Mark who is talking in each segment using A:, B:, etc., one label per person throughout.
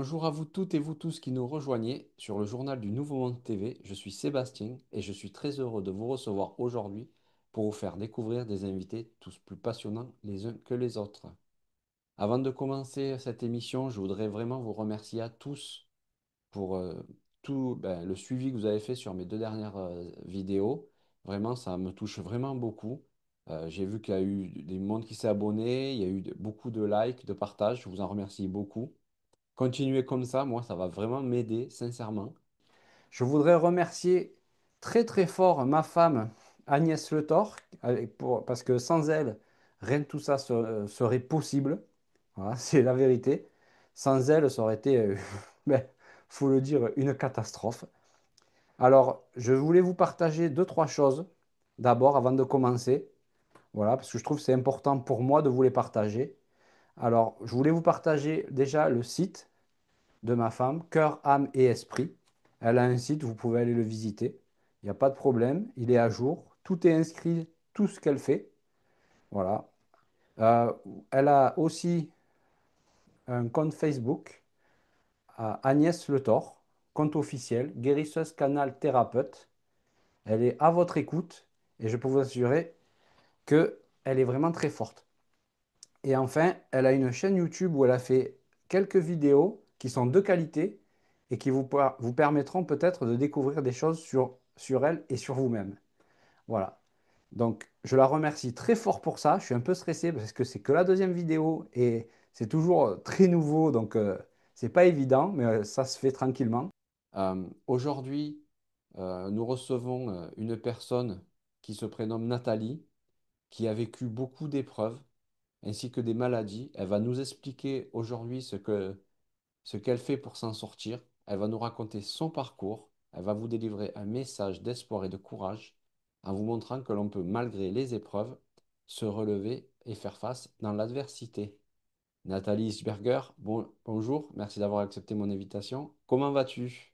A: Bonjour à vous toutes et vous tous qui nous rejoignez sur le journal du Nouveau Monde TV. Je suis Sébastien et je suis très heureux de vous recevoir aujourd'hui pour vous faire découvrir des invités tous plus passionnants les uns que les autres. Avant de commencer cette émission, je voudrais vraiment vous remercier à tous pour tout le suivi que vous avez fait sur mes deux dernières vidéos. Vraiment, ça me touche vraiment beaucoup. J'ai vu qu'il y a eu des monde qui s'est abonné, il y a eu beaucoup de likes, de partages. Je vous en remercie beaucoup. Continuez comme ça, moi, ça va vraiment m'aider, sincèrement. Je voudrais remercier très très fort ma femme Agnès Le Thor, parce que sans elle, rien de tout ça serait possible. Voilà, c'est la vérité. Sans elle, ça aurait été, ben, faut le dire, une catastrophe. Alors, je voulais vous partager deux, trois choses. D'abord, avant de commencer, voilà, parce que je trouve que c'est important pour moi de vous les partager. Alors, je voulais vous partager déjà le site de ma femme, Cœur, âme et esprit. Elle a un site, vous pouvez aller le visiter. Il n'y a pas de problème, il est à jour. Tout est inscrit, tout ce qu'elle fait. Voilà. Euh, Elle a aussi un compte Facebook, Agnès Le Thor, compte officiel, guérisseuse canal thérapeute. Elle est à votre écoute et je peux vous assurer qu'elle est vraiment très forte. Et enfin, elle a une chaîne YouTube où elle a fait quelques vidéos qui sont de qualité et qui vous permettront peut-être de découvrir des choses sur elle et sur vous-même. Voilà. Donc, je la remercie très fort pour ça. Je suis un peu stressé parce que c'est que la deuxième vidéo et c'est toujours très nouveau, donc c'est pas évident, mais ça se fait tranquillement. Aujourd'hui, nous recevons une personne qui se prénomme Nathalie, qui a vécu beaucoup d'épreuves ainsi que des maladies. Elle va nous expliquer aujourd'hui ce qu'elle fait pour s'en sortir. Elle va nous raconter son parcours. Elle va vous délivrer un message d'espoir et de courage en vous montrant que l'on peut, malgré les épreuves, se relever et faire face dans l'adversité. Nathalie Isberger, bonjour, merci d'avoir accepté mon invitation. Comment vas-tu?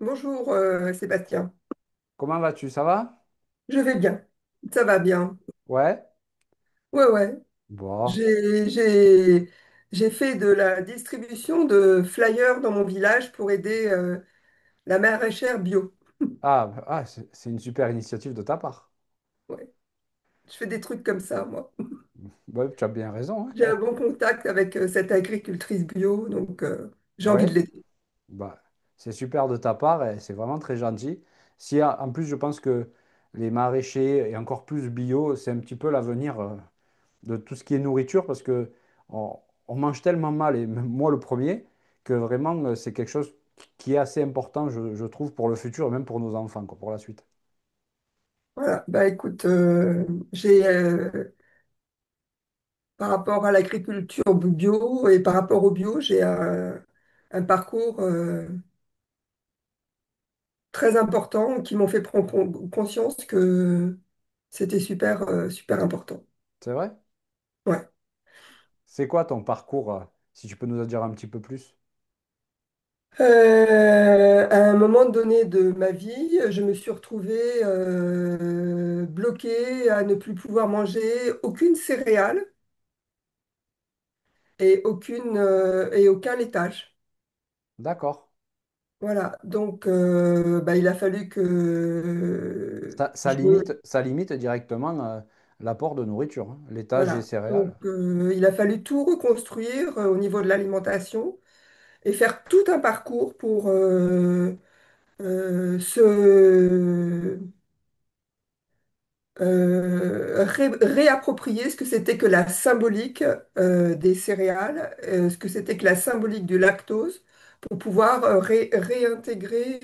B: Bonjour Sébastien,
A: Comment vas-tu? Ça va?
B: je vais bien, ça va bien.
A: Ouais?
B: Ouais, ouais,
A: Bon.
B: j'ai fait de la distribution de flyers dans mon village pour aider la maraîchère bio.
A: C'est une super initiative de ta part.
B: Ouais, je fais des trucs comme ça, moi.
A: Ouais, tu as bien raison,
B: J'ai
A: hein.
B: un bon contact avec cette agricultrice bio, donc j'ai envie de
A: Ouais.
B: l'aider.
A: Bah, c'est super de ta part et c'est vraiment très gentil. Si en plus je pense que les maraîchers et encore plus bio, c'est un petit peu l'avenir de tout ce qui est nourriture parce que on mange tellement mal et même moi le premier que vraiment c'est quelque chose qui est assez important je trouve pour le futur et même pour nos enfants quoi, pour la suite.
B: Voilà, bah écoute, j'ai par rapport à l'agriculture bio et par rapport au bio, j'ai un parcours très importants qui m'ont fait prendre conscience que c'était super, super important.
A: C'est vrai?
B: Ouais.
A: C'est quoi ton parcours si tu peux nous en dire un petit peu plus?
B: À un moment donné de ma vie, je me suis retrouvée bloquée à ne plus pouvoir manger aucune céréale et et aucun laitage.
A: D'accord.
B: Voilà, donc bah, il a fallu que
A: Ça limite directement l'apport de nourriture, hein, laitage et
B: voilà, donc
A: céréales.
B: il a fallu tout reconstruire au niveau de l'alimentation et faire tout un parcours pour se réapproprier ce que c'était que la symbolique des céréales, ce que c'était que la symbolique du lactose, pour pouvoir réintégrer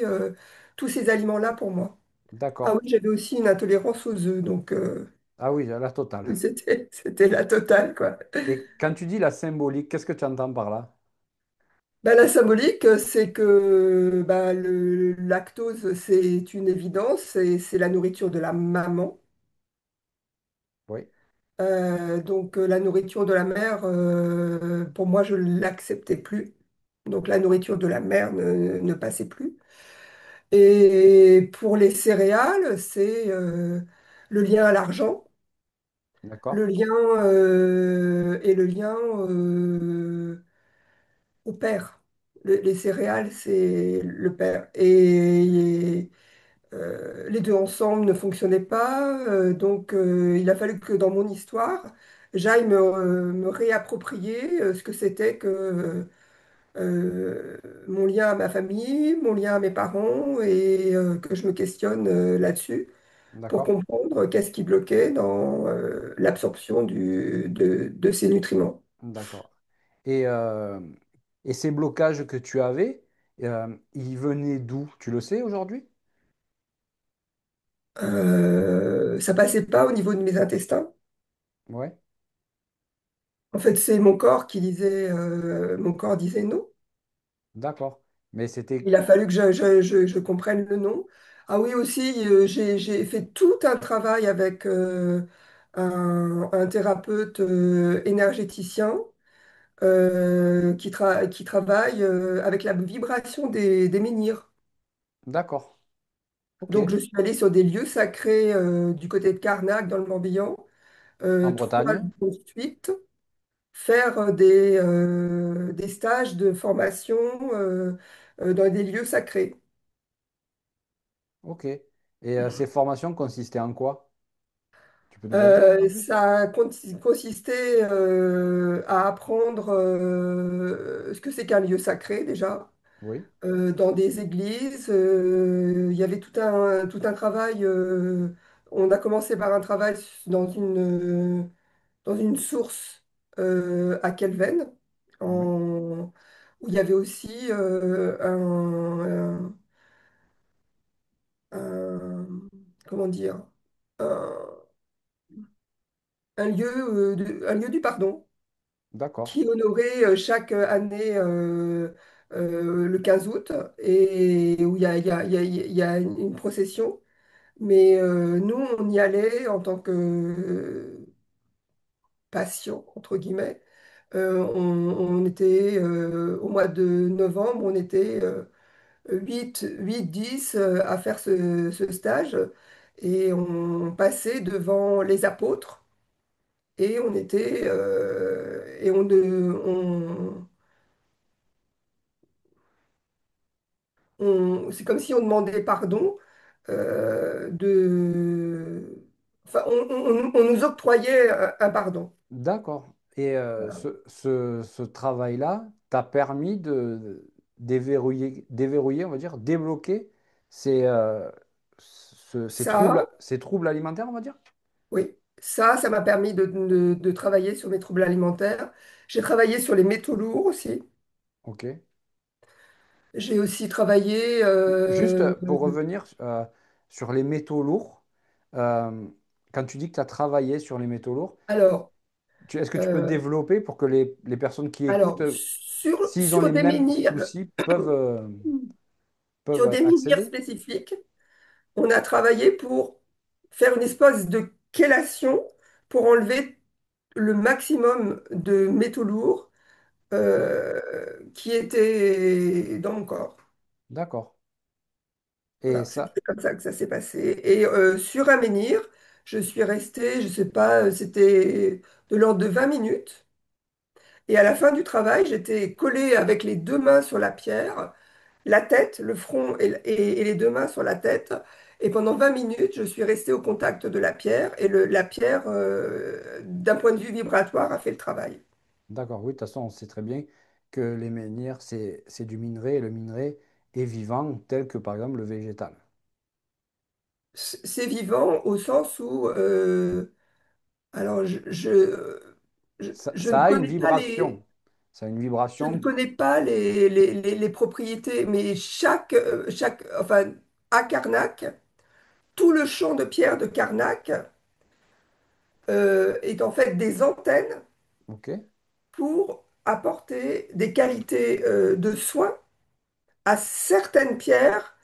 B: tous ces aliments-là pour moi. Ah
A: D'accord.
B: oui, j'avais aussi une intolérance aux œufs, donc
A: Ah oui, la totale.
B: c'était la totale, quoi.
A: Et quand tu dis la symbolique, qu'est-ce que tu entends par là?
B: Bah, la symbolique, c'est que bah, le lactose, c'est une évidence, c'est la nourriture de la maman.
A: Oui,
B: Donc la nourriture de la mer, pour moi, je ne l'acceptais plus. Donc la nourriture de la mer ne passait plus. Et pour les céréales, c'est le lien à l'argent,
A: d'accord.
B: le lien et le lien au père. Les céréales, c'est le père. Et les deux ensemble ne fonctionnaient pas. Donc, il a fallu que dans mon histoire, j'aille me réapproprier ce que c'était que mon lien à ma famille, mon lien à mes parents, et que je me questionne là-dessus pour
A: D'accord?
B: comprendre qu'est-ce qui bloquait dans l'absorption de ces nutriments.
A: D'accord. Et, euh, et ces blocages que tu avais, ils venaient d'où? Tu le sais aujourd'hui?
B: Ça passait pas au niveau de mes intestins.
A: Ouais,
B: En fait, c'est mon corps qui disait, mon corps disait non.
A: d'accord. Mais c'était...
B: Il a fallu que je comprenne le nom. Ah oui, aussi, j'ai fait tout un travail avec un thérapeute énergéticien qui travaille avec la vibration des menhirs.
A: D'accord. Ok.
B: Donc, je suis allée sur des lieux sacrés du côté de Carnac, dans le Morbihan,
A: En
B: 3
A: Bretagne?
B: jours de suite, faire des stages de formation dans des lieux sacrés.
A: Ok. Et ces formations consistaient en quoi? Tu peux nous en dire un peu plus?
B: Ça a consisté à apprendre ce que c'est qu'un lieu sacré déjà,
A: Oui.
B: dans des églises. Il y avait tout un travail. On a commencé par un travail dans une source à Kelven,
A: Oui.
B: où il y avait aussi comment dire, un, un lieu du pardon
A: D'accord.
B: qui honorait chaque année le 15 août et où il y a une procession. Mais nous, on y allait en tant que patient, entre guillemets. On était au mois de novembre, on était 10 à faire ce stage et on passait devant les apôtres et on était et c'est comme si on demandait pardon enfin on nous octroyait un pardon.
A: D'accord. Et
B: Voilà.
A: ce travail-là t'a permis de déverrouiller, on va dire, débloquer
B: Ça,
A: ces troubles alimentaires, on va dire?
B: oui, ça m'a permis de travailler sur mes troubles alimentaires. J'ai travaillé sur les métaux lourds aussi.
A: Ok.
B: J'ai aussi travaillé.
A: Juste pour revenir sur les métaux lourds, euh, quand tu dis que tu as travaillé sur les métaux lourds,
B: Alors,
A: est-ce que tu peux
B: euh,
A: développer pour que les personnes qui écoutent, s'ils ont
B: sur
A: les
B: des
A: mêmes
B: menhirs,
A: soucis,
B: sur
A: peuvent
B: des menhirs
A: accéder?
B: spécifiques, on a travaillé pour faire une espèce de chélation pour enlever le maximum de métaux lourds qui étaient dans mon corps.
A: D'accord. Et
B: Voilà,
A: ça,
B: c'est comme ça que ça s'est passé. Et sur un menhir, je suis restée, je sais pas, c'était de l'ordre de 20 minutes. Et à la fin du travail, j'étais collée avec les deux mains sur la pierre, la tête, le front et les deux mains sur la tête. Et pendant 20 minutes, je suis restée au contact de la pierre. Et la pierre, d'un point de vue vibratoire, a fait le travail.
A: d'accord, oui, de toute façon, on sait très bien que les menhirs, c'est du minerai, et le minerai est vivant, tel que par exemple le végétal.
B: C'est vivant au sens où, alors je ne
A: Ça a une
B: connais pas
A: vibration. Ça a une
B: je ne
A: vibration,
B: connais pas les propriétés, mais enfin, à Carnac, tout le champ de pierre de Carnac est en fait des antennes
A: ok?
B: pour apporter des qualités de soins à certaines pierres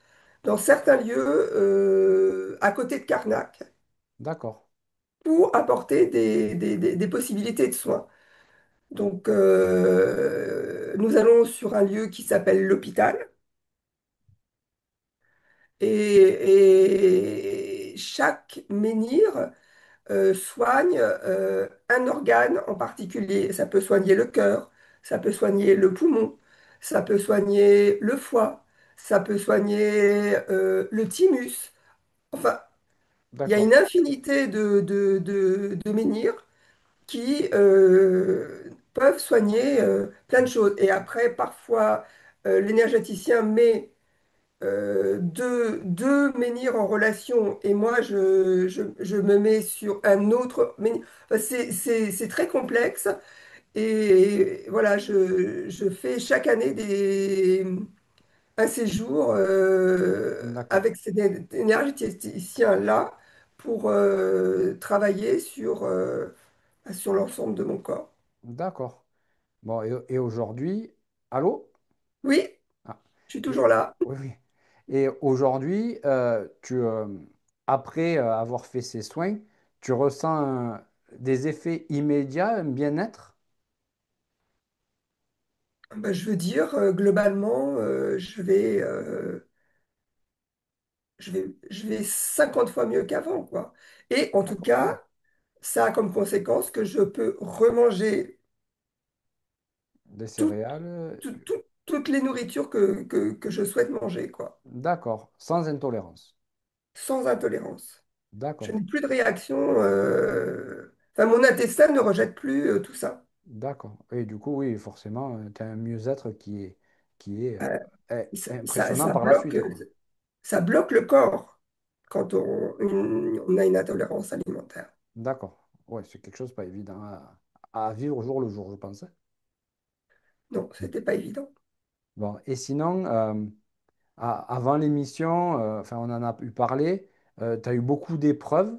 B: dans certains lieux à côté de Carnac
A: D'accord,
B: pour apporter des possibilités de soins. Donc, nous allons sur un lieu qui s'appelle l'hôpital et chaque menhir soigne un organe en particulier. Ça peut soigner le cœur, ça peut soigner le poumon, ça peut soigner le foie, ça peut soigner le thymus. Enfin, il y a
A: D'accord,
B: une infinité de menhirs qui peuvent soigner plein de choses. Et après, parfois, l'énergéticien met deux menhirs en relation et moi, je me mets sur un autre menhir. Enfin, c'est très complexe. Et voilà, je fais chaque année un séjour
A: d'accord,
B: avec cet énergéticien-là pour travailler sur l'ensemble de mon corps.
A: d'accord. Bon, et aujourd'hui, allô?
B: Oui,
A: Ah,
B: je suis toujours
A: et,
B: là.
A: oui, oui. Et aujourd'hui, après avoir fait ces soins, tu ressens des effets immédiats, un bien-être?
B: Ben, je veux dire, globalement, je vais 50 fois mieux qu'avant, quoi. Et en tout
A: D'accord, ouais.
B: cas, ça a comme conséquence que je peux remanger
A: Des
B: tout-
A: céréales,
B: toutes les nourritures que je souhaite manger, quoi,
A: d'accord, sans intolérance.
B: sans intolérance. Je
A: D'accord,
B: n'ai plus de réaction. Enfin, mon intestin ne rejette plus tout ça.
A: d'accord. Et du coup, oui, forcément, tu as un mieux-être
B: Euh,
A: est
B: ça,
A: impressionnant par la suite, quoi.
B: ça bloque le corps quand on a une intolérance alimentaire.
A: D'accord. Ouais, c'est quelque chose pas évident à vivre au jour le jour, je pense.
B: Non, c'était pas évident.
A: Bon, et sinon, avant l'émission, enfin, on en a eu parlé, tu as eu beaucoup d'épreuves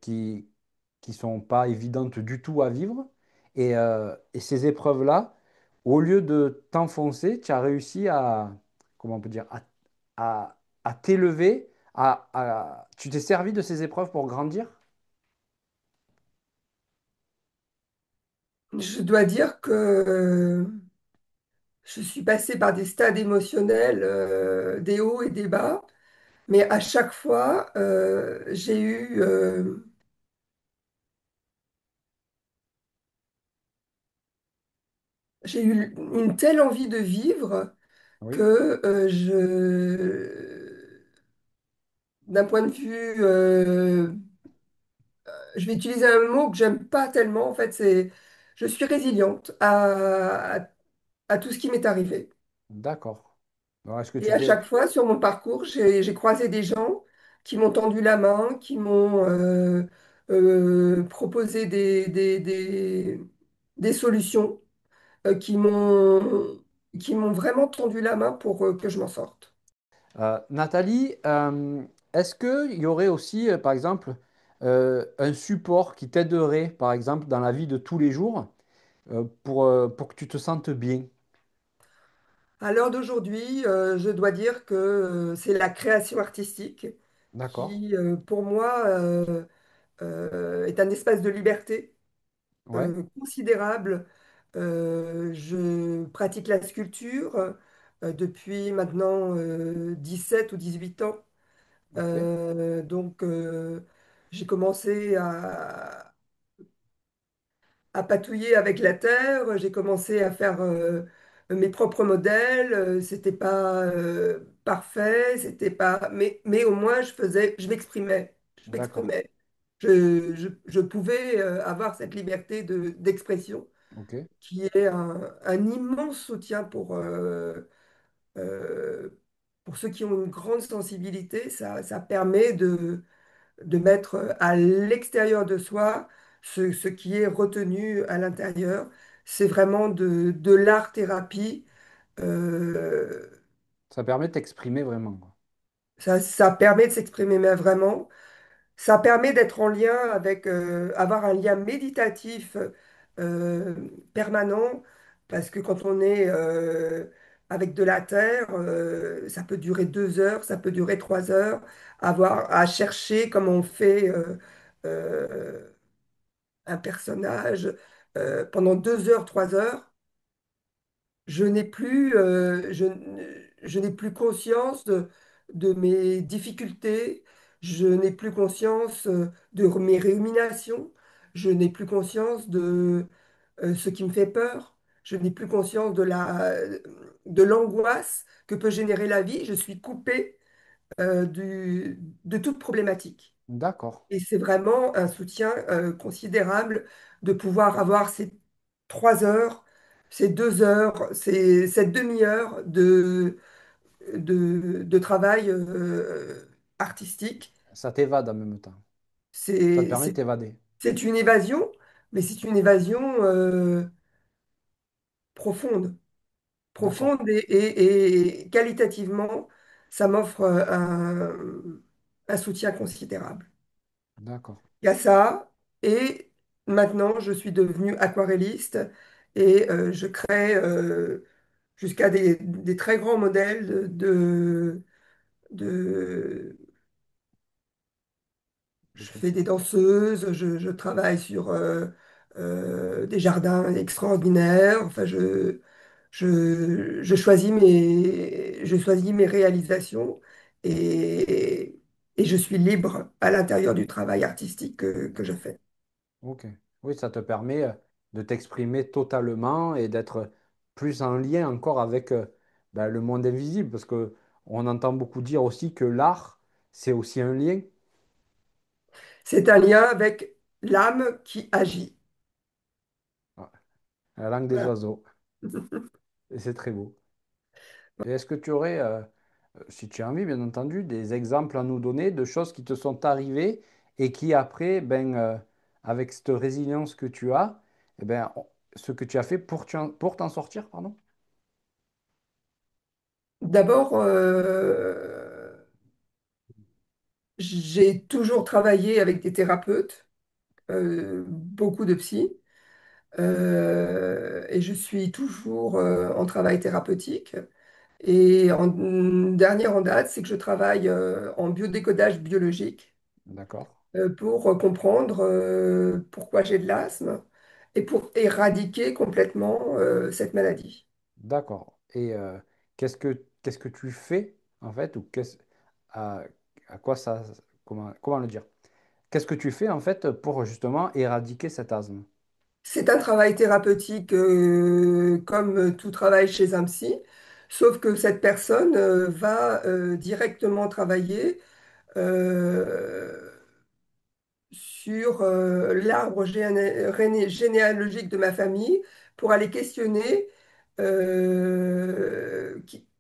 A: qui sont pas évidentes du tout à vivre. Et ces épreuves-là, au lieu de t'enfoncer, tu as réussi comment on peut dire, à t'élever, tu t'es servi de ces épreuves pour grandir?
B: Je dois dire que je suis passée par des stades émotionnels, des hauts et des bas, mais à chaque fois, j'ai eu une telle envie de vivre
A: Oui,
B: que d'un point de vue, je vais utiliser un mot que j'aime pas tellement, en fait, je suis résiliente à tout ce qui m'est arrivé.
A: d'accord. Alors, est-ce que
B: Et
A: tu
B: à
A: peux...
B: chaque fois, sur mon parcours, j'ai croisé des gens qui m'ont tendu la main, qui m'ont proposé des solutions, qui m'ont vraiment tendu la main pour que je m'en sorte.
A: Nathalie, est-ce qu'il y aurait aussi, par exemple, un support qui t'aiderait, par exemple, dans la vie de tous les jours pour que tu te sentes bien?
B: À l'heure d'aujourd'hui, je dois dire que c'est la création artistique
A: D'accord.
B: qui, pour moi, est un espace de liberté
A: Ouais.
B: considérable. Je pratique la sculpture depuis maintenant 17 ou 18 ans.
A: Ok.
B: Donc, j'ai commencé à patouiller avec la terre, j'ai commencé à faire mes propres modèles. C'était pas parfait, c'était pas, mais au moins je m'exprimais, je
A: D'accord.
B: m'exprimais. Je pouvais avoir cette liberté d'expression
A: Ok.
B: qui est un immense soutien euh, pour ceux qui ont une grande sensibilité. Ça permet de mettre à l'extérieur de soi ce qui est retenu à l'intérieur. C'est vraiment de l'art-thérapie. Euh,
A: Ça permet de t'exprimer vraiment, quoi.
B: ça permet de s'exprimer, mais vraiment. Ça permet d'être en lien avec, avoir un lien méditatif euh, permanent, parce que quand on est avec de la terre, ça peut durer 2 heures, ça peut durer 3 heures, avoir à chercher comment on fait un personnage pendant 2 heures, 3 heures. Je n'ai plus conscience de mes difficultés, je n'ai plus conscience de mes ruminations, je n'ai plus conscience de ce qui me fait peur. Je n'ai plus conscience de l'angoisse que peut générer la vie. Je suis coupée de toute problématique.
A: D'accord.
B: Et c'est vraiment un soutien considérable de pouvoir avoir ces 3 heures, ces 2 heures, cette demi-heure de travail artistique.
A: Ça t'évade en même temps. Ça te
B: C'est,
A: permet de
B: c'est,
A: t'évader.
B: c'est une évasion, mais c'est une évasion profonde.
A: D'accord.
B: Profonde et qualitativement, ça m'offre un soutien considérable.
A: D'accord.
B: Il y a ça, et maintenant je suis devenue aquarelliste et je crée jusqu'à des très grands modèles de,
A: De
B: je
A: quelle
B: fais des
A: sorte?
B: danseuses, je travaille sur des jardins extraordinaires. Enfin, je choisis mes réalisations et, et je suis libre à l'intérieur du travail artistique que je fais.
A: Ok. Oui, ça te permet de t'exprimer totalement et d'être plus en lien encore avec ben, le monde invisible, parce que on entend beaucoup dire aussi que l'art, c'est aussi un lien.
B: C'est un lien avec l'âme qui agit.
A: Ouais. La langue des
B: Voilà.
A: oiseaux. Et c'est très beau. Et est-ce que tu aurais, si tu as envie, bien entendu, des exemples à nous donner de choses qui te sont arrivées et qui après, ben, avec cette résilience que tu as, eh ben, ce que tu as fait pour t'en sortir, pardon?
B: D'abord, j'ai toujours travaillé avec des thérapeutes, beaucoup de psy. Et je suis toujours en travail thérapeutique. Et dernière en date, c'est que je travaille en biodécodage biologique
A: D'accord.
B: pour comprendre pourquoi j'ai de l'asthme et pour éradiquer complètement cette maladie.
A: D'accord. Et qu'est-ce que tu fais en fait ou à, à quoi ça comment le dire? Qu'est-ce que tu fais en fait pour justement éradiquer cet asthme?
B: C'est un travail thérapeutique comme tout travail chez un psy, sauf que cette personne va directement travailler euh, sur l'arbre généalogique de ma famille pour aller questionner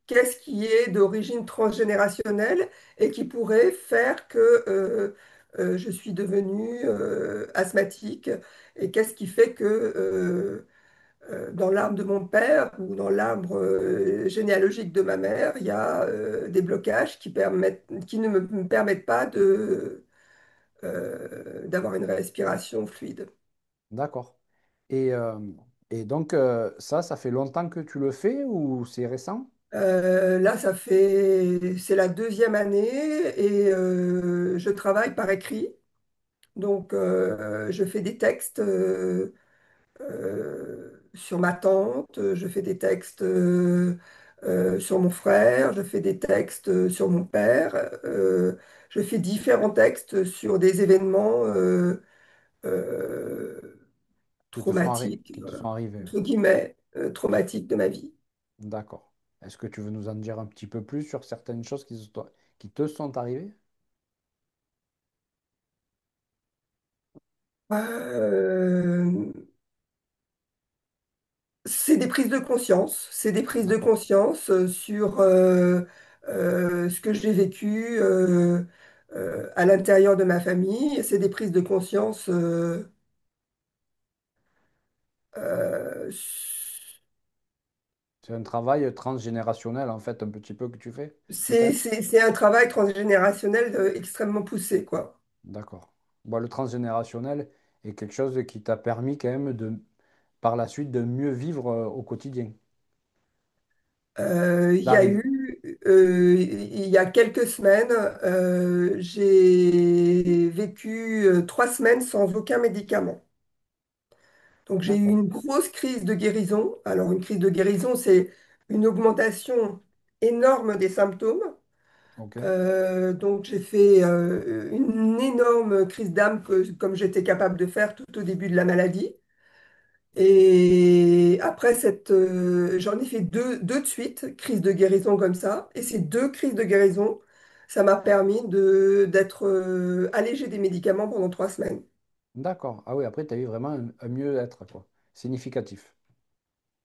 B: qu'est-ce qui est d'origine transgénérationnelle et qui pourrait faire que je suis devenue asthmatique et qu'est-ce qui fait que dans l'arbre de mon père ou dans l'arbre généalogique de ma mère, il y a des blocages qui ne me permettent pas d'avoir une respiration fluide.
A: D'accord. Et, euh, et donc ça fait longtemps que tu le fais ou c'est récent?
B: Là, c'est la deuxième année et je travaille par écrit. Donc, je fais des textes sur ma tante, je fais des textes sur mon frère, je fais des textes sur mon père, je fais différents textes sur des événements euh, traumatiques,
A: Qui te
B: voilà,
A: sont arrivés.
B: entre guillemets, traumatiques de ma vie.
A: D'accord. Est-ce que tu veux nous en dire un petit peu plus sur certaines choses qui te sont arrivées?
B: Euh, c'est des prises de conscience, c'est des prises de
A: D'accord.
B: conscience sur ce que j'ai vécu à l'intérieur de ma famille. C'est des prises de conscience. Euh,
A: C'est un travail transgénérationnel en fait un petit peu que tu fais,
B: c'est,
A: peut-être?
B: c'est- c'est un travail transgénérationnel extrêmement poussé, quoi.
A: D'accord. Bon, le transgénérationnel est quelque chose qui t'a permis quand même de, par la suite, de mieux vivre au quotidien.
B: Il y a
A: D'arriver.
B: eu, il y a quelques semaines, j'ai vécu 3 semaines sans aucun médicament. Donc j'ai eu
A: D'accord.
B: une grosse crise de guérison. Alors une crise de guérison, c'est une augmentation énorme des symptômes.
A: Ok.
B: Donc j'ai fait une énorme crise d'âme comme j'étais capable de faire tout au début de la maladie. Et après j'en ai fait deux de suite, crises de guérison comme ça. Et ces deux crises de guérison, ça m'a permis d'être allégée des médicaments pendant 3 semaines.
A: D'accord. Ah oui, après, tu as eu vraiment un mieux-être, quoi. Significatif.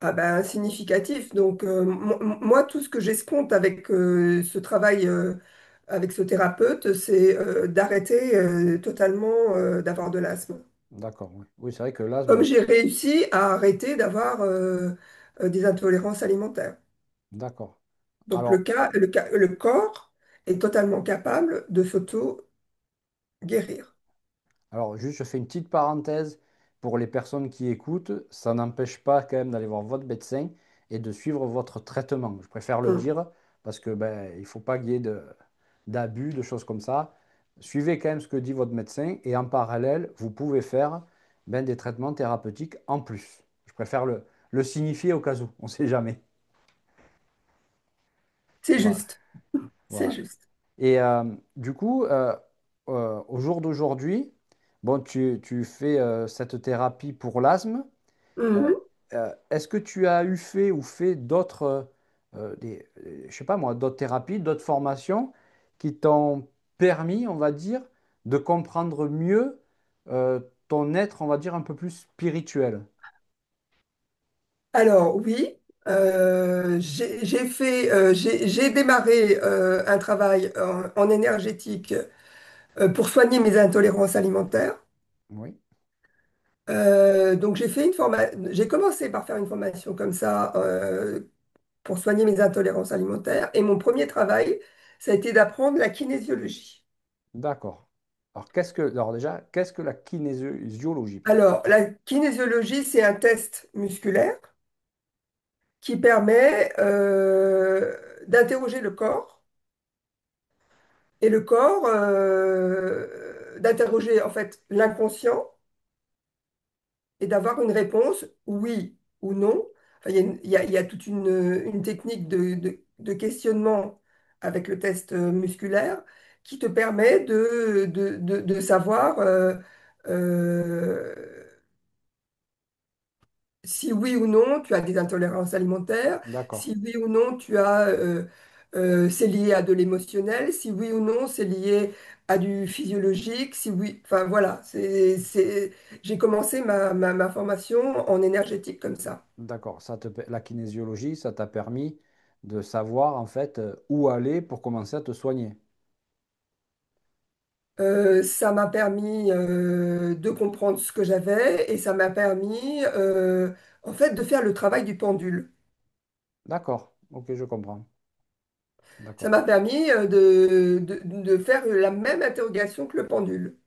B: Ah ben, significatif. Donc, moi, tout ce que j'escompte avec ce travail, avec ce thérapeute, c'est d'arrêter totalement d'avoir de l'asthme.
A: D'accord, oui. Oui, c'est vrai que
B: Comme
A: l'asthme,
B: j'ai réussi à arrêter d'avoir des intolérances alimentaires.
A: d'accord.
B: Donc,
A: Alors,
B: le corps est totalement capable de s'auto-guérir.
A: Alors, juste, je fais une petite parenthèse pour les personnes qui écoutent. Ça n'empêche pas quand même d'aller voir votre médecin et de suivre votre traitement. Je préfère le
B: Hum.
A: dire parce que ben, il ne faut pas qu'il y ait d'abus, de choses comme ça. Suivez quand même ce que dit votre médecin et en parallèle, vous pouvez faire ben, des traitements thérapeutiques en plus. Je préfère le signifier au cas où, on ne sait jamais.
B: C'est
A: Voilà,
B: juste, c'est
A: voilà.
B: juste.
A: Et du coup, au jour d'aujourd'hui, bon, tu fais cette thérapie pour l'asthme. Euh,
B: Mhm.
A: Est-ce que tu as eu fait ou fait d'autres, je sais pas moi, d'autres thérapies, d'autres formations qui t'ont permis, on va dire, de comprendre mieux ton être, on va dire, un peu plus spirituel?
B: Alors oui, j'ai démarré un travail en énergétique pour soigner mes intolérances alimentaires.
A: Oui,
B: Donc j'ai commencé par faire une formation comme ça pour soigner mes intolérances alimentaires. Et mon premier travail, ça a été d'apprendre la kinésiologie.
A: d'accord. Alors déjà, qu'est-ce que la kinésiologie plutôt?
B: Alors la kinésiologie, c'est un test musculaire qui permet d'interroger le corps et le corps d'interroger en fait l'inconscient et d'avoir une réponse oui ou non. Enfin, il y a toute une technique de questionnement avec le test musculaire qui te permet de savoir euh, si oui ou non tu as des intolérances alimentaires,
A: D'accord.
B: si oui ou non c'est lié à de l'émotionnel, si oui ou non c'est lié à du physiologique, si oui, enfin voilà, j'ai commencé ma formation en énergétique comme ça.
A: D'accord. La kinésiologie, ça t'a permis de savoir en fait où aller pour commencer à te soigner.
B: Ça m'a permis de comprendre ce que j'avais et ça m'a permis en fait de faire le travail du pendule.
A: D'accord. Ok, je comprends.
B: Ça
A: D'accord.
B: m'a permis de faire la même interrogation que le pendule.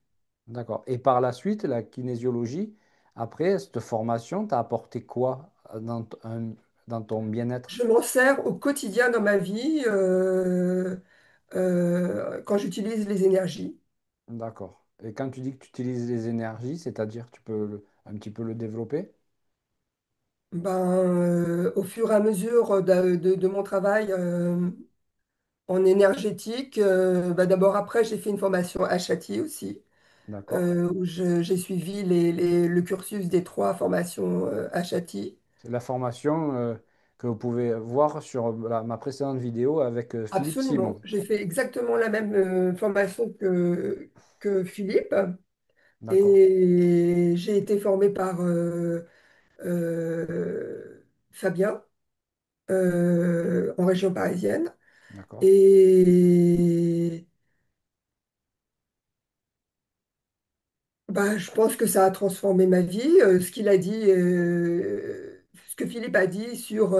A: D'accord. Et par la suite, la kinésiologie, après cette formation, t'a apporté quoi dans ton bien-être?
B: Je m'en sers au quotidien dans ma vie quand j'utilise les énergies.
A: D'accord. Et quand tu dis que tu utilises les énergies, c'est-à-dire, tu peux un petit peu le développer?
B: Au fur et à mesure de mon travail en énergétique, d'abord après j'ai fait une formation à Châty aussi,
A: D'accord.
B: où j'ai suivi le cursus des 3 formations à Châty.
A: C'est la formation que vous pouvez voir sur ma précédente vidéo avec Philippe
B: Absolument.
A: Simon.
B: J'ai fait exactement la même formation que Philippe
A: D'accord.
B: et j'ai été formée par Fabien en région parisienne.
A: D'accord.
B: Et je pense que ça a transformé ma vie. Ce qu'il a dit, ce que Philippe a dit sur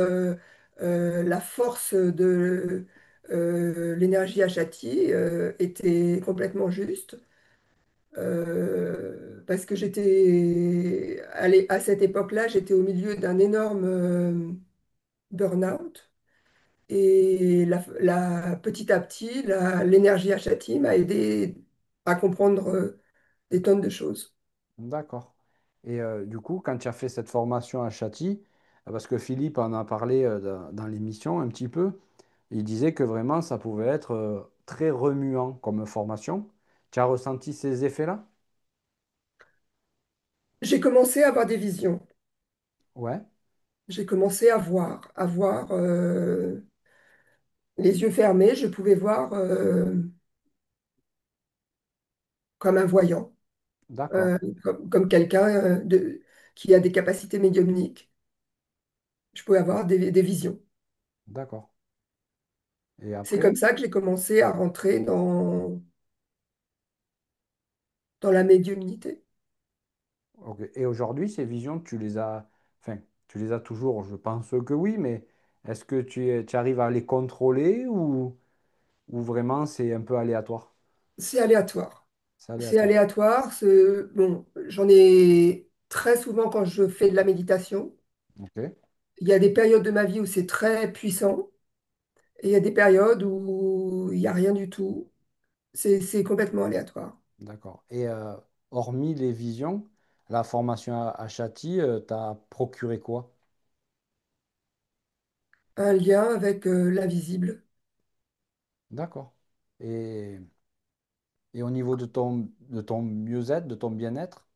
B: la force de l'énergie à Châty était complètement juste. Parce que à cette époque-là, j'étais au milieu d'un énorme burn-out. Et petit à petit, l'énergie à Châty m'a aidé à comprendre des tonnes de choses.
A: D'accord. Et du coup, quand tu as fait cette formation à Châty, parce que Philippe en a parlé dans l'émission un petit peu, il disait que vraiment ça pouvait être très remuant comme formation. Tu as ressenti ces effets-là?
B: J'ai commencé à avoir des visions.
A: Ouais,
B: J'ai commencé à voir les yeux fermés, je pouvais voir comme un voyant,
A: d'accord,
B: euh, comme quelqu'un qui a des capacités médiumniques. Je pouvais avoir des visions.
A: d'accord. Et
B: C'est
A: après,
B: comme ça que j'ai commencé à rentrer dans la médiumnité.
A: ok. Et aujourd'hui, ces visions, enfin, tu les as toujours, je pense que oui, mais est-ce que tu arrives à les contrôler ou vraiment c'est un peu aléatoire?
B: C'est aléatoire.
A: C'est
B: C'est
A: aléatoire.
B: aléatoire. Bon, j'en ai très souvent quand je fais de la méditation.
A: Ok,
B: Il y a des périodes de ma vie où c'est très puissant et il y a des périodes où il n'y a rien du tout. C'est complètement aléatoire.
A: d'accord. Et hormis les visions, la formation à Châti, t'as procuré quoi?
B: Un lien avec l'invisible.
A: D'accord. Et, et au niveau de ton mieux-être, de ton bien-être,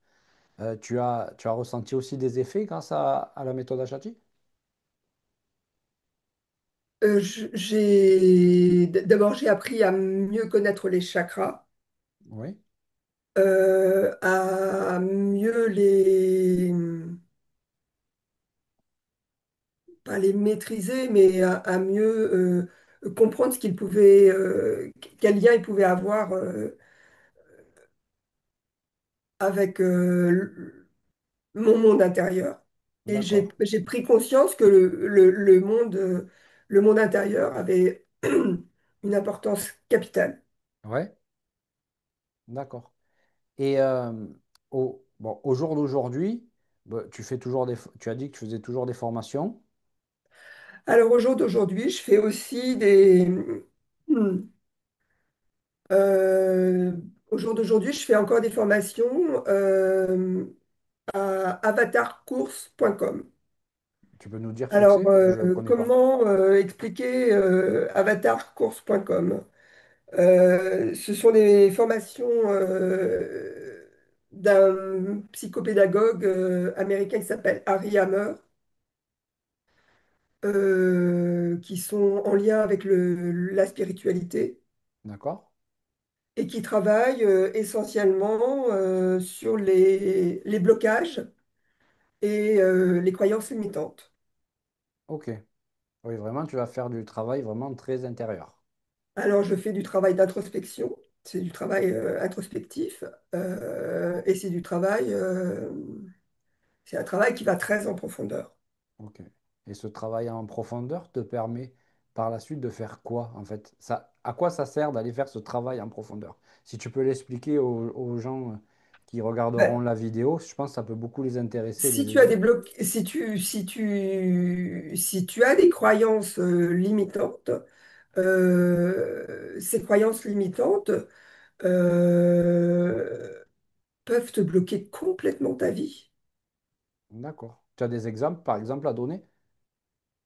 A: tu as ressenti aussi des effets grâce à la méthode Ashati?
B: D'abord, j'ai appris à mieux connaître les chakras,
A: Oui,
B: à mieux pas les maîtriser, mais à mieux comprendre ce qu'ils pouvaient, quel lien ils pouvaient avoir avec mon monde intérieur. Et
A: d'accord.
B: j'ai pris conscience que le monde intérieur avait une importance capitale.
A: Ouais, d'accord. Et bon, au jour d'aujourd'hui, bah, tu as dit que tu faisais toujours des formations.
B: Alors au jour d'aujourd'hui, je fais aussi euh, au jour d'aujourd'hui, je fais encore des formations à avatarcourse.com.
A: Tu peux nous dire ce que
B: Alors,
A: c'est? Je ne connais pas.
B: comment expliquer avatarcourse.com? Ce sont des formations d'un psychopédagogue américain qui s'appelle Harry Hammer, qui sont en lien avec la spiritualité
A: D'accord?
B: et qui travaillent essentiellement sur les blocages et les croyances limitantes.
A: Ok. Oui, vraiment, tu vas faire du travail vraiment très intérieur.
B: Alors, je fais du travail d'introspection, c'est du travail introspectif, et c'est un travail qui va très en profondeur.
A: Ok. Et ce travail en profondeur te permet par la suite de faire quoi, en fait? À quoi ça sert d'aller faire ce travail en profondeur? Si tu peux l'expliquer aux gens qui regarderont
B: Ben,
A: la vidéo, je pense que ça peut beaucoup les intéresser et
B: si
A: les
B: tu as
A: aider.
B: des blocs, si tu as des croyances limitantes, ces croyances limitantes euh, peuvent te bloquer complètement ta vie.
A: D'accord. Tu as des exemples, par exemple, à donner?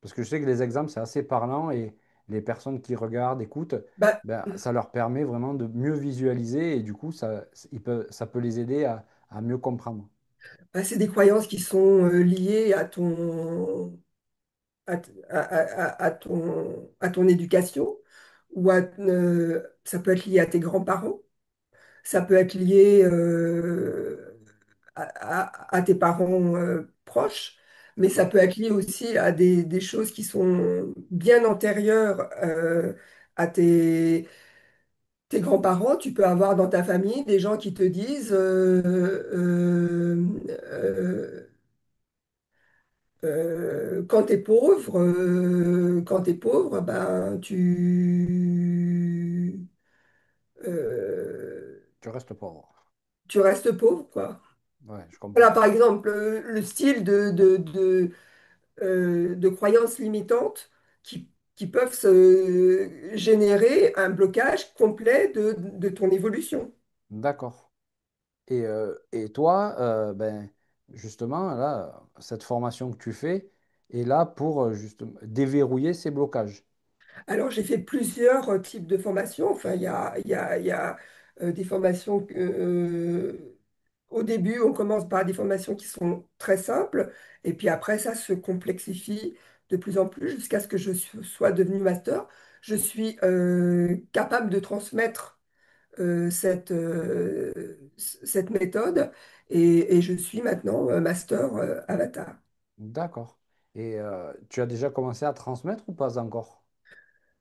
A: Parce que je sais que les exemples, c'est assez parlant et les personnes qui regardent, écoutent,
B: Ben,
A: ben, ça leur permet vraiment de mieux visualiser et du coup, ça peut les aider à mieux comprendre.
B: c'est des croyances qui sont liées à ton éducation, ça peut être lié à tes grands-parents, ça peut être lié à tes parents proches, mais ça
A: D'accord?
B: peut être lié aussi à des choses qui sont bien antérieures à tes grands-parents. Tu peux avoir dans ta famille des gens qui te disent quand t'es pauvre, ben euh,
A: Tu restes pauvre.
B: tu restes pauvre, quoi.
A: Ouais, je
B: Voilà,
A: comprends.
B: par exemple, le style de croyances limitantes qui peuvent générer un blocage complet de ton évolution.
A: D'accord. Et toi, ben, justement, là, cette formation que tu fais est là pour justement déverrouiller ces blocages.
B: Alors, j'ai fait plusieurs types de formations. Enfin, il y a des formations Au début, on commence par des formations qui sont très simples, et puis après, ça se complexifie de plus en plus jusqu'à ce que sois devenu master. Je suis capable de transmettre cette méthode, et je suis maintenant master Avatar.
A: D'accord. Et tu as déjà commencé à transmettre ou pas encore?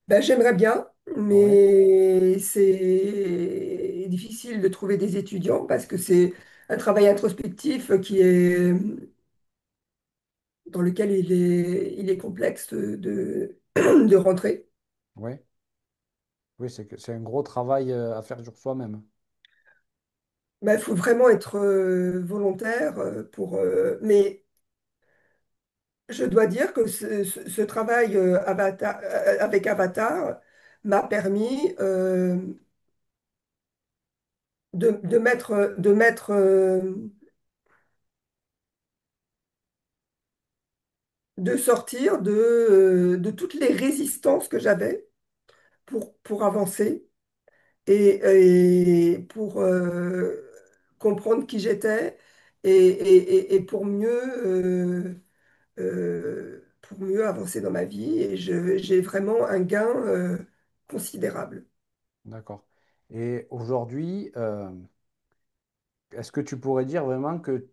B: Ben, j'aimerais bien,
A: Oui,
B: mais c'est difficile de trouver des étudiants parce que c'est un travail introspectif dans lequel il est complexe de rentrer.
A: oui, oui, c'est un gros travail à faire sur soi-même.
B: Ben, il faut vraiment être volontaire mais je dois dire que ce travail avec Avatar m'a permis de sortir de toutes les résistances que j'avais pour avancer et pour comprendre qui j'étais et pour mieux avancer dans ma vie. Et j'ai vraiment un gain considérable.
A: D'accord. Et aujourd'hui, est-ce que tu pourrais dire vraiment que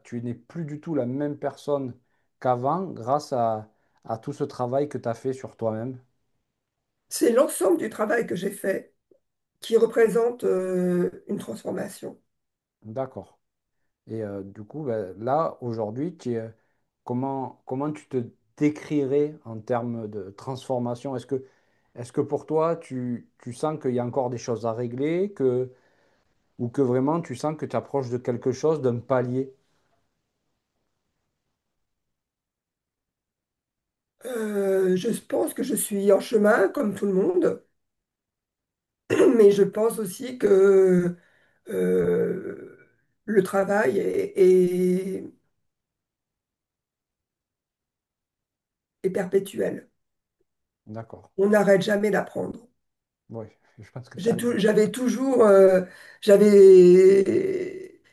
A: tu n'es plus du tout la même personne qu'avant grâce à tout ce travail que tu as fait sur toi-même?
B: C'est l'ensemble du travail que j'ai fait qui représente une transformation.
A: D'accord. Et du coup, ben, là, aujourd'hui, comment tu te décrirais en termes de transformation? Est-ce que pour toi, tu sens qu'il y a encore des choses à régler, ou que vraiment tu sens que tu approches de quelque chose, d'un palier?
B: Je pense que je suis en chemin comme tout le monde, mais je pense aussi que euh, le travail est perpétuel.
A: D'accord.
B: On n'arrête jamais d'apprendre.
A: Oui, je pense que tu as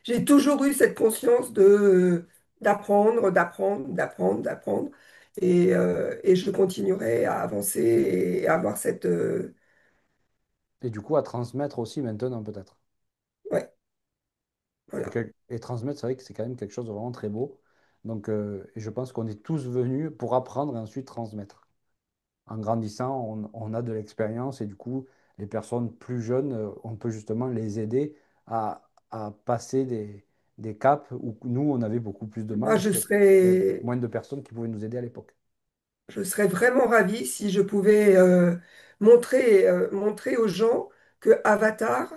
B: J'ai toujours eu cette conscience d'apprendre. Et je continuerai à avancer et à avoir
A: Et du coup, à transmettre aussi maintenant, peut-être.
B: ouais, voilà.
A: Et transmettre, c'est vrai que c'est quand même quelque chose de vraiment très beau. Donc, et je pense qu'on est tous venus pour apprendre et ensuite transmettre. En grandissant, on a de l'expérience et du coup, les personnes plus jeunes, on peut justement les aider à passer des caps où nous, on avait beaucoup plus de mal
B: Moi,
A: parce qu'il y avait moins de personnes qui pouvaient nous aider à l'époque.
B: je serais vraiment ravie si je pouvais montrer aux gens que Avatar,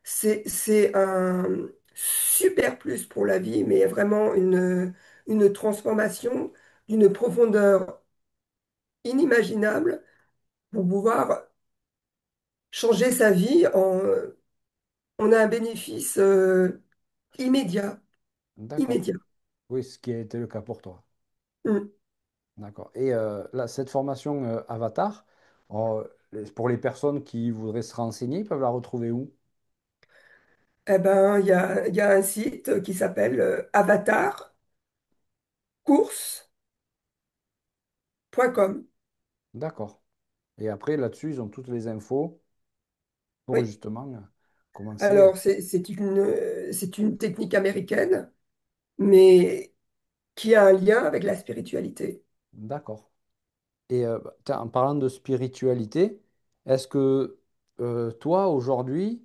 B: c'est un super plus pour la vie, mais vraiment une transformation d'une profondeur inimaginable pour pouvoir changer sa vie on a un bénéfice immédiat,
A: D'accord.
B: immédiat.
A: Oui, ce qui a été le cas pour toi.
B: Mm.
A: D'accord. Et là, cette formation Avatar, pour les personnes qui voudraient se renseigner, ils peuvent la retrouver où?
B: Eh ben, il y a un site qui s'appelle avatarcourse.com.
A: D'accord. Et après, là-dessus, ils ont toutes les infos pour
B: Oui.
A: justement commencer.
B: Alors, c'est une technique américaine, mais qui a un lien avec la spiritualité.
A: D'accord. Et tiens, en parlant de spiritualité, est-ce que toi, aujourd'hui,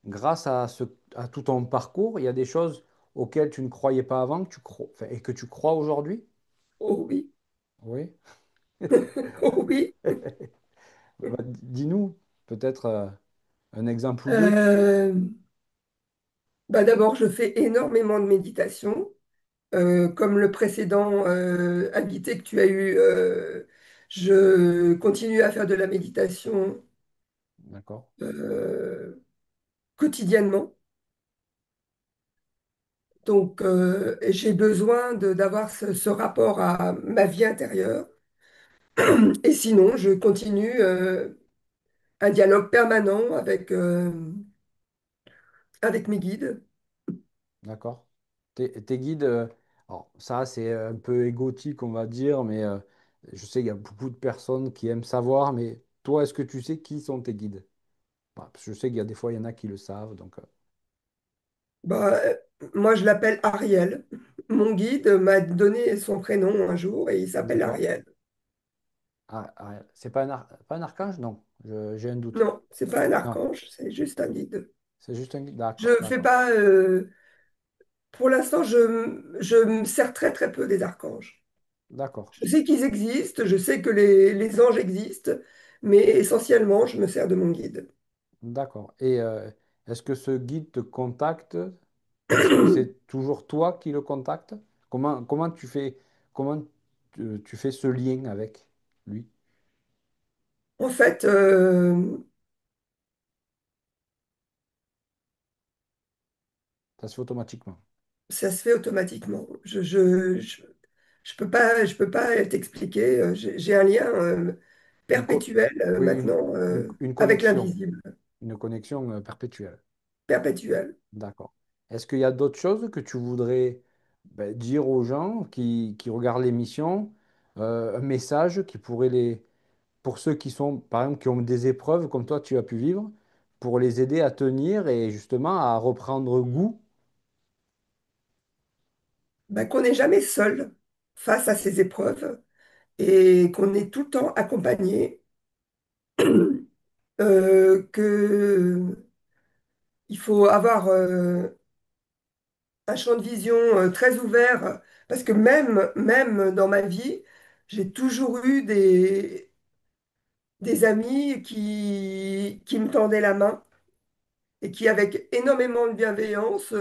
A: grâce à tout ton parcours, il y a des choses auxquelles tu ne croyais pas avant que tu crois, enfin, et que tu crois aujourd'hui?
B: Oh oui,
A: Oui.
B: oh oui.
A: Bah, dis-nous peut-être un exemple ou deux.
B: Euh, Bah d'abord, je fais énormément de méditation. Comme le précédent invité que tu as eu, je continue à faire de la méditation
A: D'accord.
B: euh, quotidiennement. Donc, j'ai besoin d'avoir ce rapport à ma vie intérieure. Et sinon, je continue un dialogue permanent avec mes guides.
A: D'accord. Tes guides, alors ça c'est un peu égotique on va dire, mais je sais qu'il y a beaucoup de personnes qui aiment savoir, mais toi est-ce que tu sais qui sont tes guides? Bah, parce que je sais qu'il y a des fois il y en a qui le savent, donc
B: Bah, moi, je l'appelle Ariel. Mon guide m'a donné son prénom un jour et il s'appelle
A: d'accord.
B: Ariel.
A: C'est pas pas un archange? Non, j'ai un doute.
B: Non, c'est pas un
A: Non,
B: archange, c'est juste un guide.
A: c'est juste un guide.
B: Je
A: D'accord,
B: fais
A: d'accord,
B: pas. Pour l'instant, je me sers très très peu des archanges.
A: d'accord,
B: Je sais qu'ils existent, je sais que les anges existent, mais essentiellement, je me sers de mon guide.
A: d'accord. Et est-ce que ce guide te contacte? Est-ce que c'est toujours toi qui le contactes? Comment comment tu fais ce lien avec lui?
B: En fait,
A: Ça se fait automatiquement.
B: ça se fait automatiquement. Je peux pas t'expliquer. J'ai un lien perpétuel
A: Oui,
B: maintenant
A: une
B: avec
A: connexion.
B: l'invisible,
A: Une connexion perpétuelle.
B: perpétuel.
A: D'accord. Est-ce qu'il y a d'autres choses que tu voudrais dire aux gens qui regardent l'émission, un message qui pourrait pour ceux qui sont, par exemple, qui ont des épreuves comme toi tu as pu vivre, pour les aider à tenir et justement à reprendre goût?
B: Ben, qu'on n'est jamais seul face à ces épreuves et qu'on est tout le temps accompagné, que il faut avoir un champ de vision très ouvert parce que même dans ma vie, j'ai toujours eu des amis qui me tendaient la main et qui, avec énormément de bienveillance,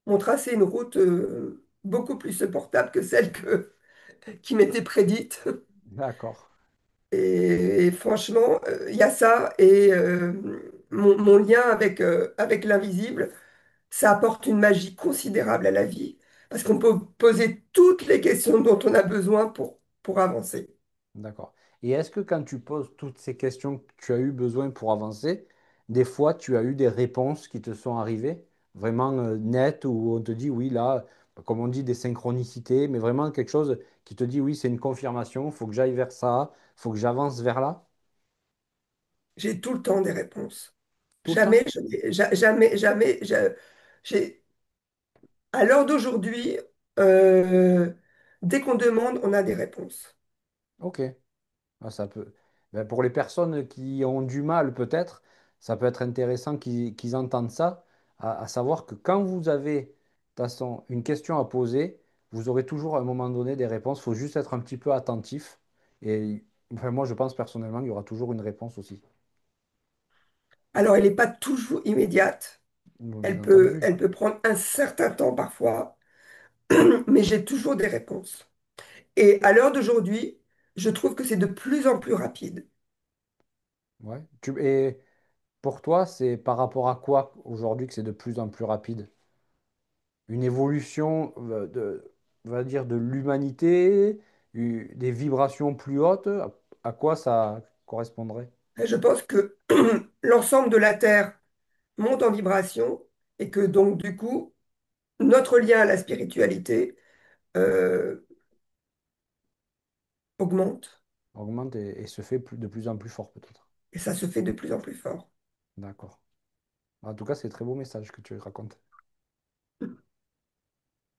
B: m'ont tracé une route beaucoup plus supportable que celle qui m'était prédite.
A: D'accord,
B: Et franchement, il y a ça et mon lien avec l'invisible, ça apporte une magie considérable à la vie parce qu'on peut poser toutes les questions dont on a besoin pour avancer.
A: d'accord. Et est-ce que quand tu poses toutes ces questions que tu as eu besoin pour avancer, des fois tu as eu des réponses qui te sont arrivées, vraiment nettes, où on te dit oui, là, comme on dit, des synchronicités, mais vraiment quelque chose qui te dit oui, c'est une confirmation, il faut que j'aille vers ça, il faut que j'avance vers là,
B: J'ai tout le temps des réponses.
A: tout le temps?
B: Jamais, j'ai, à l'heure d'aujourd'hui, dès qu'on demande, on a des réponses.
A: Ok. Ah, ça peut. Pour les personnes qui ont du mal, peut-être, ça peut être intéressant qu'ils entendent ça, à savoir que quand vous avez, de toute façon, une question à poser, vous aurez toujours à un moment donné des réponses. Il faut juste être un petit peu attentif. Et enfin, moi, je pense personnellement qu'il y aura toujours une réponse aussi.
B: Alors, elle n'est pas toujours immédiate.
A: Bien entendu.
B: Elle peut prendre un certain temps parfois, mais j'ai toujours des réponses. Et à l'heure d'aujourd'hui, je trouve que c'est de plus en plus rapide.
A: Ouais. Et pour toi, c'est par rapport à quoi aujourd'hui que c'est de plus en plus rapide? Une évolution on va dire, de l'humanité, des vibrations plus hautes, à quoi ça correspondrait?
B: Et je pense que l'ensemble de la Terre monte en vibration et que donc, du coup, notre lien à la spiritualité euh, augmente
A: Augmente et se fait de plus en plus fort peut-être.
B: et ça se fait de plus en plus fort.
A: D'accord. En tout cas, c'est un très beau message que tu racontes.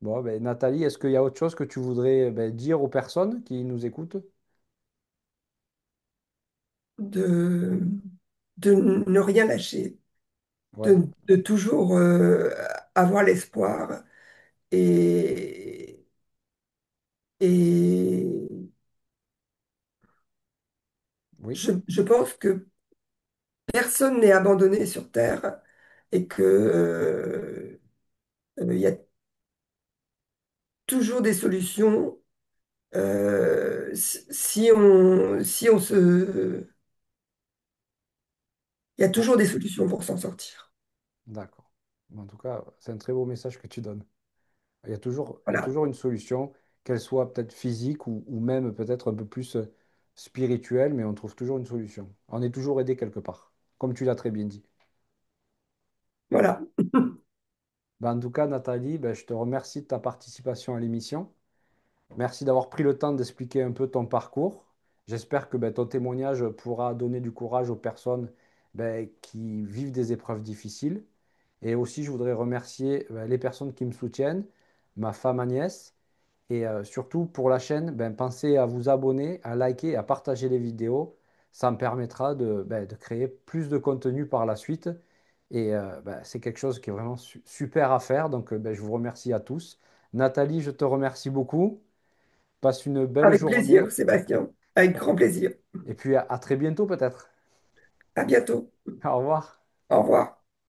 A: Bon, ben, Nathalie, est-ce qu'il y a autre chose que tu voudrais dire aux personnes qui nous écoutent?
B: De, de ne rien lâcher,
A: Ouais,
B: de toujours avoir l'espoir et, et
A: oui,
B: je pense que personne n'est abandonné sur Terre et que, il y a toujours des solutions si on se... Il y a
A: bon,
B: toujours des solutions pour s'en sortir.
A: d'accord. En tout cas, c'est un très beau message que tu donnes. Il y a
B: Voilà.
A: toujours une solution, qu'elle soit peut-être physique ou même peut-être un peu plus spirituelle, mais on trouve toujours une solution. On est toujours aidé quelque part, comme tu l'as très bien dit.
B: Voilà.
A: Ben, en tout cas, Nathalie, ben, je te remercie de ta participation à l'émission. Merci d'avoir pris le temps d'expliquer un peu ton parcours. J'espère que ben, ton témoignage pourra donner du courage aux personnes ben, qui vivent des épreuves difficiles. Et aussi, je voudrais remercier ben, les personnes qui me soutiennent, ma femme Agnès. Et surtout pour la chaîne, ben, pensez à vous abonner, à liker, à partager les vidéos. Ça me permettra ben, de créer plus de contenu par la suite. Et ben, c'est quelque chose qui est vraiment super à faire. Donc ben, je vous remercie à tous. Nathalie, je te remercie beaucoup. Passe une belle
B: Avec plaisir,
A: journée.
B: Sébastien. Avec grand plaisir.
A: Et puis à très bientôt peut-être.
B: À bientôt.
A: Au revoir.
B: Au revoir.